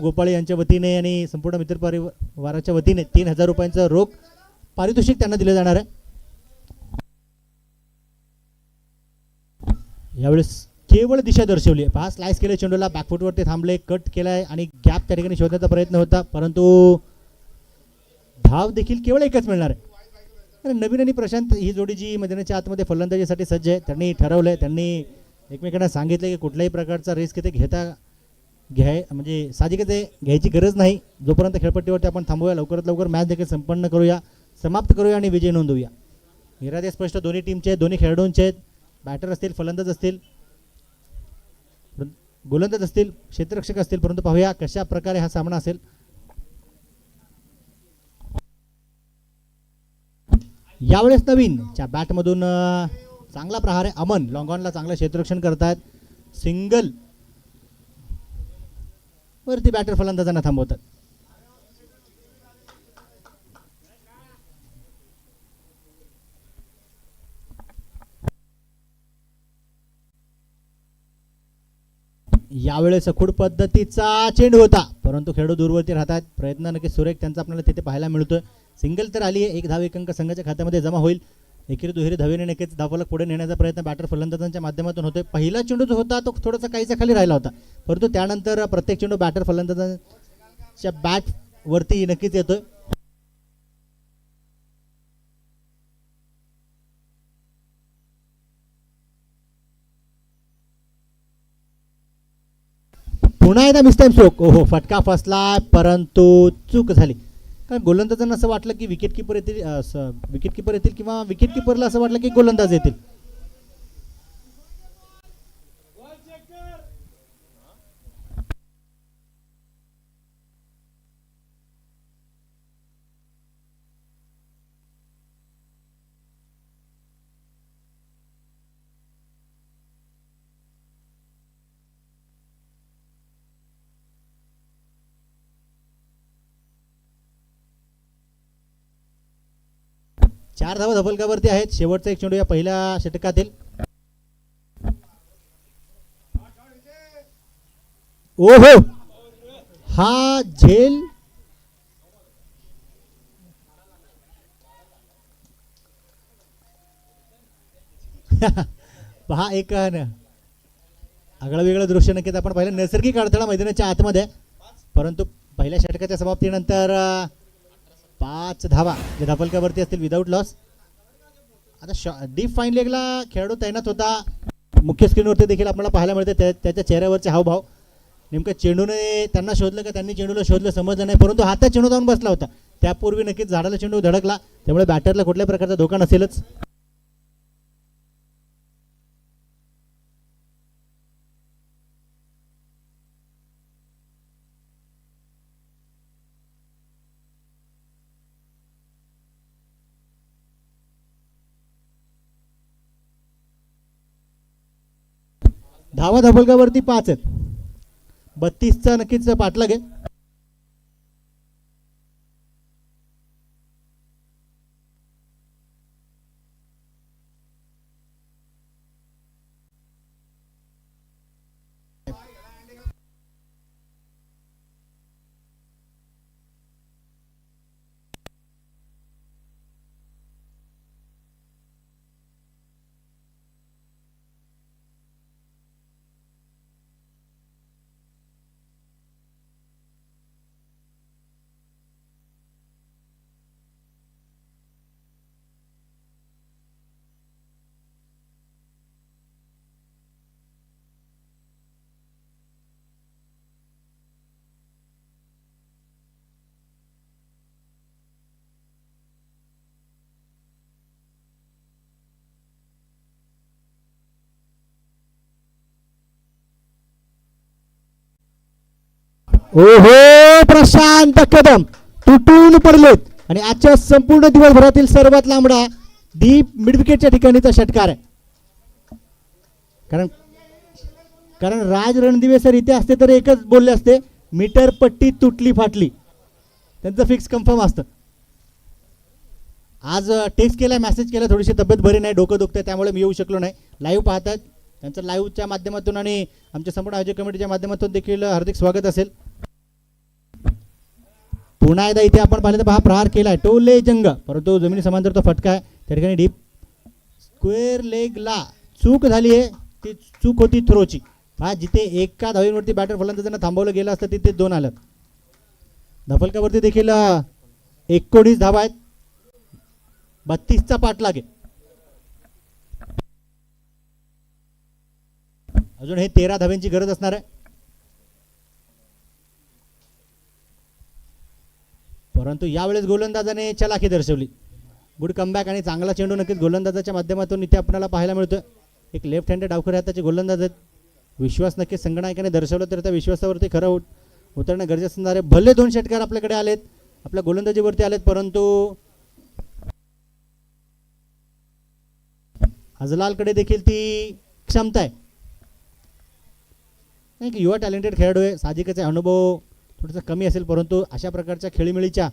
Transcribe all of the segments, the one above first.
गोपाळे यांच्या वतीने आणि संपूर्ण मित्र परिवाराच्या वतीने 3000 रुपयांचं रोख पारितोषिक त्यांना दिले जाणार आहे. यावेळेस केवळ दिशा दर्शवली. पहा स्लाइस केले चेंडूला, बॅकफुटवरती थांबले, कट केलाय आणि गॅप त्या ठिकाणी शोधण्याचा प्रयत्न होता, परंतु धाव देखील केवळ एकच मिळणार आहे. आणि नवीन आणि प्रशांत ही जोडी जी मैदानाच्या आतमध्ये फलंदाजीसाठी सज्ज आहे, त्यांनी ठरवलंय, त्यांनी एकमेकांना सांगितलं की कुठल्याही प्रकारचा रिस्क इथे म्हणजे साहजिकच आहे घ्यायची गरज नाही. जोपर्यंत खेळपट्टीवरती आपण थांबूया, लवकरात लवकर मॅच देखील संपन्न करूया, समाप्त करूया आणि विजय नोंदवूया. इरादे स्पष्ट दोन्ही टीमचे, दोन्ही खेळाडूंचे आहेत. बॅटर असतील, फलंदाज असतील, गोलंदाज असतील, क्षेत्ररक्षक असतील, परंतु पाहूया कशा प्रकारे हा सामना असेल. यावेळेस नवीनच्या बॅटमधून चांगला प्रहार आहे. अमन लॉंगॉनला चांगलं क्षेत्ररक्षण करतायत. सिंगल वरती बॅटर फलंदाजांना थांबवतात. यावेळेस अखूड पद्धतीचा चेंडू होता, परंतु खेळाडू दूरवरती राहतात. प्रयत्न नक्कीच सुरेख त्यांचा आपल्याला तिथे पाहायला मिळतोय. सिंगल तर आली आहे, 1 धाव 1 अंक संघाच्या खात्यामध्ये जमा होईल. एकेरी दुहेरी धावेने नक्कीच धावफलक पुढे नेण्याचा प्रयत्न बॅटर फलंदाजांच्या माध्यमातून होतोय. पहिला चेंडू जो होता तो थोडासा काहीसा खाली राहिला होता, परंतु त्यानंतर प्रत्येक चेंडू बॅटर फलंदाजांच्या बॅट वरती नक्कीच येतोय. पुन्हा एकदा मिस टाइम स्ट्रोक. ओहो, फटका फसला, परंतु चूक झाली. कारण गोलंदाजांना असं वाटलं की विकेट किपर येतील किंवा विकेट किपरला असं वाटलं की गोलंदाज येतील. चार धावा धबलकावरती आहेत. शेवटचा एक चेंडू या पहिल्या षटकातील. ओहो, हा झेल पहा, एक आगळं वेगळं दृश्य नक्कीच आपण पाहिलं. नैसर्गिक अडथळा मैदानाच्या आतमध्ये, परंतु पहिल्या षटकाच्या समाप्तीनंतर 5 धावा जे धापलकावरती असतील विदाऊट लॉस. आता डीप फाईन लेगला खेळाडू तैनात होता. मुख्य स्क्रीनवरती देखील आपल्याला पाहायला मिळते त्याच्या चेहऱ्यावरचे हावभाव. नेमकं चेंडूने त्यांना शोधलं का त्यांनी चेंडूला शोधलं समजलं नाही, परंतु हातात चेंडू जाऊन बसला होता. त्यापूर्वी नक्कीच झाडाला चेंडू धडकला, त्यामुळे बॅटरला कुठल्याही प्रकारचा धोका नसेलच. धावा धबलकावरती 5 आहेत. 32चा नक्कीच पाठलाग आहे. ओहो, प्रशांत कदम तुटून पडलेत आणि आजच्या संपूर्ण दिवसभरातील सर्वात लांबडा डीप मिड विकेटच्या ठिकाणीचा षटकार आहे. कारण राज रणदिवे सर इथे असते तर एकच बोलले असते, मीटर पट्टी तुटली फाटली, त्यांचं फिक्स कन्फर्म असतं. आज टेक्स्ट केला, मेसेज केला, थोडीशी तब्येत बरी नाही, डोकं दुखतंय, त्यामुळे मी येऊ शकलो नाही. लाईव्ह पाहतात, त्यांचं लाईव्हच्या माध्यमातून आणि आमच्या संपूर्ण आयोजक कमिटीच्या माध्यमातून देखील हार्दिक स्वागत असेल. पुन्हा एकदा इथे आपण पाहिलं तर पहा प्रहार केलाय टोले जंग, परंतु जमिनी समांतर तो फटका आहे. त्या ठिकाणी डीप स्क्वेअर लेगला चूक झाली आहे, ती चूक होती थ्रोची. पहा जिथे एका धावीवरती बॅटर फलंदाजांना थांबवलं गेलं असतं तिथे 2 आलं. धफलकावरती देखील 19 धावा आहेत, 32चा पाठलाग आहे. अजून हे 13 धाव्यांची गरज असणार आहे. परंतु यावेळेस गोलंदाजाने चलाखी दर्शवली. गुड कमबॅक आणि चांगला चेंडू नक्कीच गोलंदाजाच्या माध्यमातून इथे आपल्याला पाहायला मिळतोय. एक लेफ्ट हँडेड डावखुरे हाताचे गोलंदाज आहेत. विश्वास नक्कीच संगणकाने दर्शवलं तर त्या विश्वासावरती खरं उतरणं गरजेचं असणार आहे. भले 2 षटकार आपल्याकडे आलेत, आपल्या गोलंदाजीवरती आलेत, परंतु अजलालकडे देखील ती क्षमता आहे. एक युवा टॅलेंटेड खेळाडू आहे, साहजिकच आहे, अनुभव थोडासा कमी असेल, परंतु अशा प्रकारच्या खेळीमेळीच्या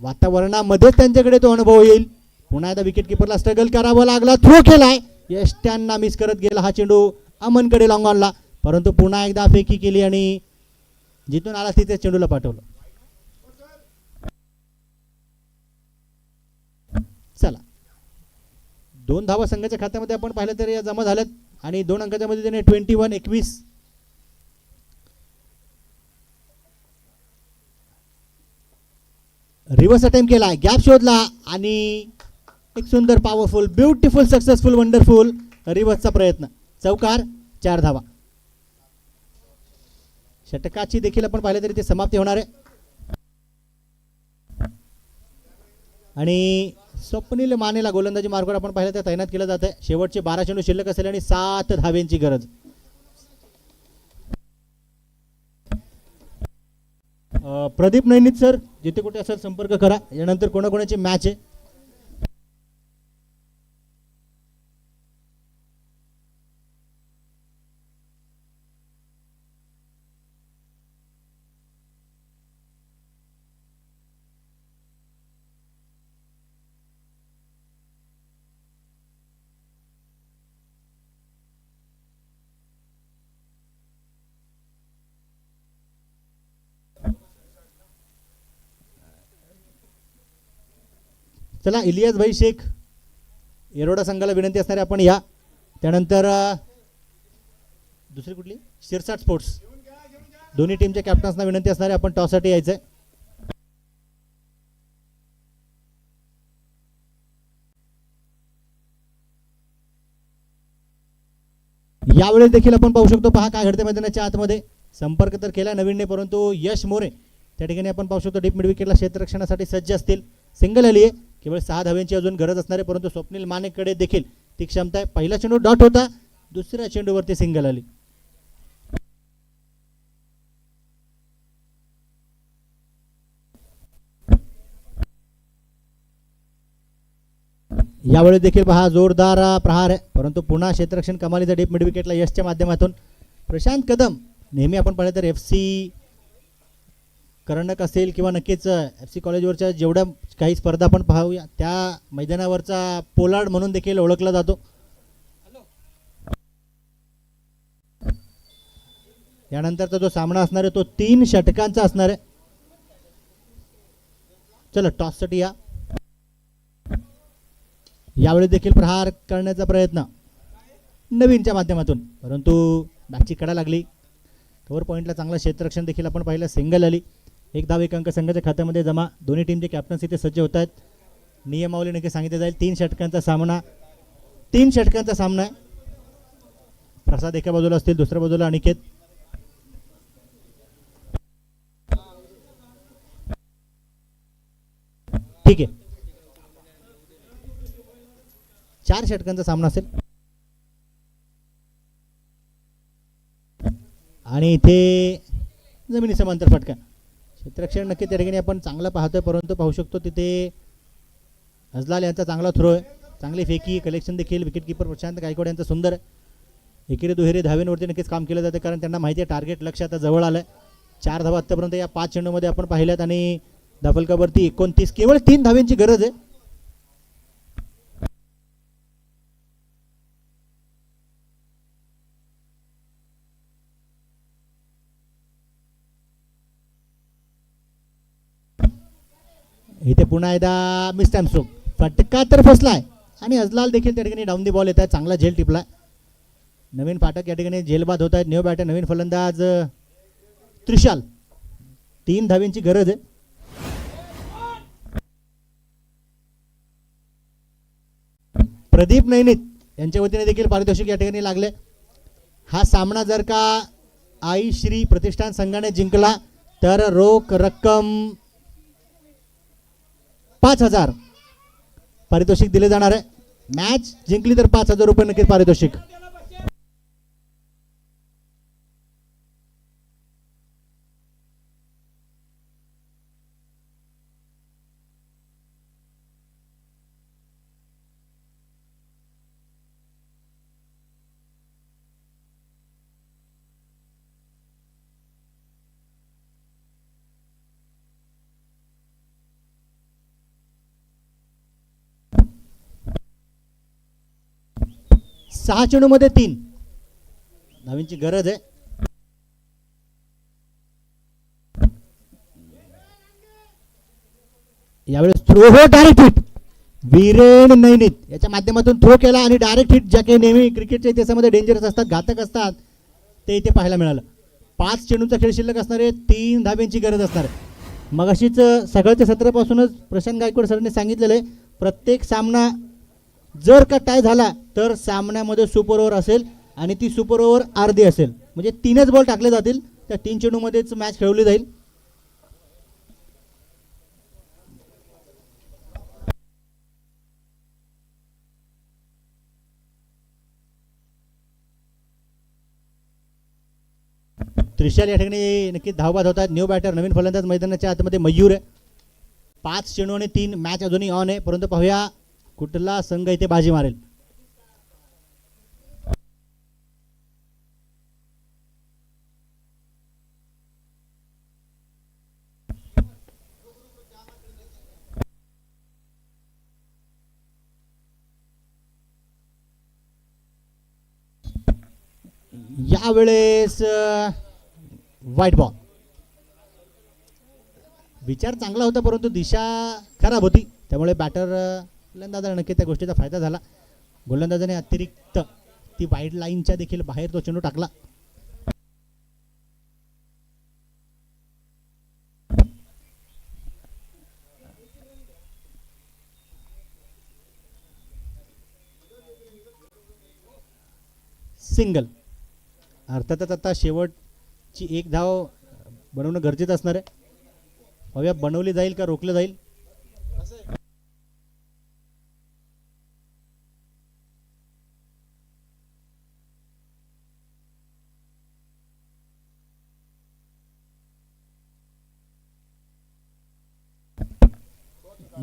वातावरणामध्ये त्यांच्याकडे तो अनुभव येईल. पुन्हा एकदा विकेट किपरला स्ट्रगल करावा लागला, थ्रो केलाय, यष्ट्यांना मिस करत गेला हा चेंडू अमनकडे लॉंग ऑनला, परंतु पुन्हा एकदा फेकी केली आणि जिथून आला तिथे चेंडूला पाठवलं. चला 2 धावा संघाच्या खात्यामध्ये आपण पाहिलं तर या जमा झाल्यात आणि 2 अंकाच्या मध्ये त्याने 21-21 रिव्हर्स अटेम्प्ट केला, गॅप शोधला आणि एक सुंदर पॉवरफुल ब्युटिफुल सक्सेसफुल वंडरफुल रिव्हर्सचा प्रयत्न. चौकार, 4 धावा. षटकाची देखील आपण पाहिलं तरी ते समाप्ती होणार आहे. आणि स्वप्नील मानेला गोलंदाजी मार्गावर आपण पाहिलं तर तैनात केलं जात आहे. शेवटचे 12 चेंडू शिल्लक असेल आणि 7 धाव्यांची गरज. प्रदीप नैनित सर जिथे कुठे असेल संपर्क करा. यानंतर कोणाकोणाची मॅच आहे. चला इलियास भाई शेख येरोडा संघाला विनंती असणारे आपण या. त्यानंतर दुसरी कुठली शिरसाट स्पोर्ट्स दोन्ही टीमच्या कॅप्टन्सना विनंती असणारे आपण टॉससाठी यायचंय. यावेळेस देखील आपण पाहू शकतो, पहा काय घडते मैदानाच्या आतमध्ये. संपर्क तर केला नवीनने, परंतु यश मोरे त्या ठिकाणी आपण पाहू शकतो डीप मिड विकेटला क्षेत्ररक्षणासाठी सज्ज असतील. सिंगल आली आहे, केवळ 6 धाव्यांची अजून गरज असणार आहे, परंतु स्वप्नील मानेकडे देखील ती क्षमता आहे. पहिला चेंडू डॉट होता, दुसऱ्या चेंडूवरती सिंगल आली. यावेळी देखील पहा जोरदार प्रहार आहे, परंतु पुन्हा क्षेत्ररक्षण कमालीचा डीप मिड विकेटला यशच्या माध्यमातून. प्रशांत कदम नेहमी आपण पाहिलं तर FC कर्णक असेल किंवा नक्कीच FC कॉलेजवरच्या जेवढ्या काही स्पर्धा आपण पाहूया त्या मैदानावरचा पोलार्ड म्हणून देखील ओळखला जातो. यानंतरचा जो सामना असणार आहे तो 3 षटकांचा असणार आहे. चला टॉससाठी या. यावेळी देखील प्रहार करण्याचा प्रयत्न नवीनच्या माध्यमातून, परंतु बॅटची कडा लागली. कव्हर पॉईंटला चांगला क्षेत्ररक्षण देखील आपण पाहिलं, सिंगल आली. 1 धाव 1 अंक संघाच्या खात्यामध्ये जमा. दोन्ही टीमचे कॅप्टन्स इथे सज्ज होत आहेत. नियमावली नक्की सांगितले जाईल. 3 षटकांचा सामना, 3 षटकांचा सामना आहे. प्रसाद एका बाजूला असतील, दुसऱ्या बाजूला अनिकेत. ठीक आहे, 4 षटकांचा सामना असेल. आणि इथे जमिनी समांतर फटका. क्षेत्ररक्षण नक्की त्या ठिकाणी आपण चांगला पाहतोय, परंतु पाहू शकतो तिथे अजलाल यांचा चांगला थ्रो आहे, चांगली फेकी, कलेक्शन देखील विकेट किपर प्रशांत गायकवाड यांचा सुंदर आहे. एकेरी दुहेरी धावेंवरती नक्कीच काम केलं जातं, कारण त्यांना माहिती आहे टार्गेट लक्ष आता जवळ आलंय. 4 धावा आतापर्यंत या 5 चेंडूमध्ये आपण पाहिल्यात आणि धफलकावरती 29, केवळ 3 धाव्यांची गरज आहे. इथे पुन्हा एकदा मिस टाइम स्ट्रोक, फटका तर फसलाय आणि अजलाल देखील त्या ठिकाणी डाऊन दी बॉल येत आहे, चांगला झेल टिपला. नवीन फाटक या ठिकाणी झेलबाद होत आहेत. न्यू बॅटर नवीन फलंदाज त्रिशाल, 3 धाव्यांची गरज आहे. प्रदीप नैनित यांच्या वतीने देखील पारितोषिक या ठिकाणी लागले. हा सामना जर का आई श्री प्रतिष्ठान संघाने जिंकला तर रोख रक्कम 5,000 पारितोषिक दिले जाणार आहे. मॅच जिंकली तर 5,000 रुपये नक्कीच पारितोषिक. सहा चेंडूमध्ये 3 धावांची गरज आहे. यावेळेस थ्रो हो, डायरेक्ट हिट. वीरेन नैनित याच्या माध्यमातून थ्रो केला आणि डायरेक्ट हिट, ज्या काही नेहमी क्रिकेटच्या इतिहासामध्ये डेंजरस असतात, घातक असतात, ते इथे पाहायला मिळालं. 5 चेंडूंचा खेळ शिल्लक असणार आहे, 3 धाब्यांची गरज असणार आहे. मगाशीच सगळ्याच्या सत्रापासूनच प्रशांत गायकवाड सरांनी सांगितलेलं आहे, प्रत्येक सामना जर का टाय झाला तर सामन्यामध्ये सुपर ओव्हर असेल आणि ती सुपर ओव्हर अर्धी असेल, म्हणजे 3च बॉल टाकले जातील, त्या 3 चेंडूमध्येच मॅच खेळवली जाईल. त्रिशाल या ठिकाणी नक्की धावबाद होतात. न्यू बॅटर नवीन फलंदाज मैदानाच्या आतमध्ये मयूर आहे. 5 चेंडू आणि 3, मॅच अजूनही ऑन आहे, परंतु पाहूया कुठला संघ इथे बाजी मारेल. यावेळेस व्हाईट बॉल. विचार चांगला होता परंतु दिशा खराब होती, त्यामुळे बॅटर गोलंदाजाला नक्की त्या गोष्टीचा फायदा झाला. गोलंदाजाने अतिरिक्त ती वाईड लाईनच्या देखील बाहेर तो चेंडू टाकला. सिंगल. अर्थातच आता शेवटची 1 धाव बनवणं गरजेचं असणार आहे. पाहूया बनवली जाईल का रोखलं जाईल.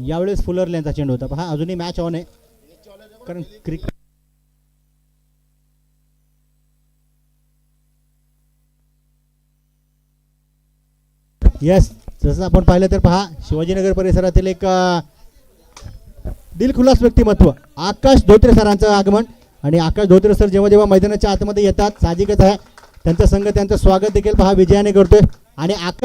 यावेळेस फुलर लेनचा चेंडू होता. पहा अजूनही मॅच ऑन आहे, कारण क्रिकेट यस, जसं आपण पाहिलं तर पहा शिवाजीनगर परिसरातील एक दिलखुलास व्यक्तिमत्व आकाश धोत्रे सरांचं आगमन. आणि आकाश धोत्रे सर जेव्हा जेव्हा मैदानाच्या आतमध्ये येतात, साहजिकच आहे त्यांचा संघ त्यांचं स्वागत देखील पहा विजयाने करतोय. आणि आकाश